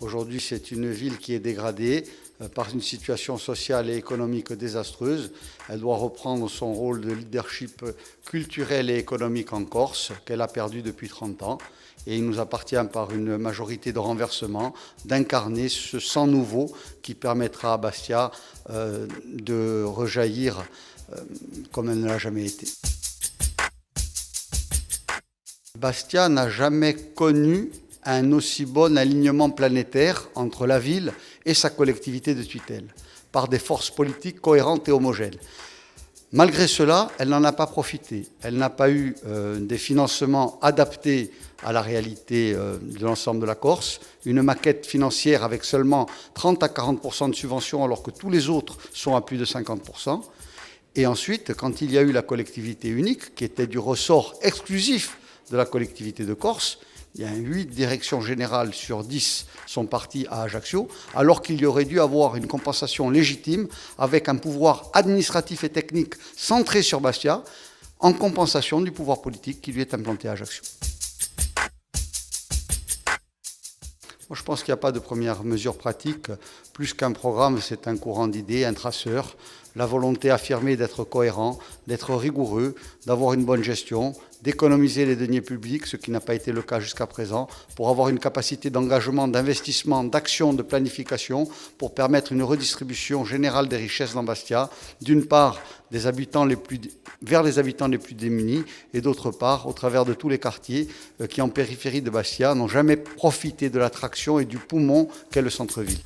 Aujourd'hui, c'est une ville qui est dégradée par une situation sociale et économique désastreuse. Elle doit reprendre son rôle de leadership culturel et économique en Corse, qu'elle a perdu depuis 30 ans. Et il nous appartient, par une majorité de renversement, d'incarner ce sang nouveau qui permettra à Bastia de rejaillir comme elle ne l'a jamais été. Bastia n'a jamais connu un aussi bon alignement planétaire entre la ville et sa collectivité de tutelle, par des forces politiques cohérentes et homogènes. Malgré cela, elle n'en a pas profité. Elle n'a pas eu des financements adaptés à la réalité de l'ensemble de la Corse, une maquette financière avec seulement 30 à 40% de subventions alors que tous les autres sont à plus de 50%. Et ensuite, quand il y a eu la collectivité unique, qui était du ressort exclusif de la collectivité de Corse, il y a 8 directions générales sur 10 sont parties à Ajaccio, alors qu'il y aurait dû avoir une compensation légitime avec un pouvoir administratif et technique centré sur Bastia, en compensation du pouvoir politique qui lui est implanté à Ajaccio. Moi, je pense qu'il n'y a pas de première mesure pratique. Plus qu'un programme, c'est un courant d'idées, un traceur, la volonté affirmée d'être cohérent, d'être rigoureux, d'avoir une bonne gestion, d'économiser les deniers publics, ce qui n'a pas été le cas jusqu'à présent, pour avoir une capacité d'engagement, d'investissement, d'action, de planification, pour permettre une redistribution générale des richesses dans Bastia, d'une part vers les habitants les plus démunis, et d'autre part au travers de tous les quartiers qui, en périphérie de Bastia, n'ont jamais profité de l'attraction et du poumon qu'est le centre-ville.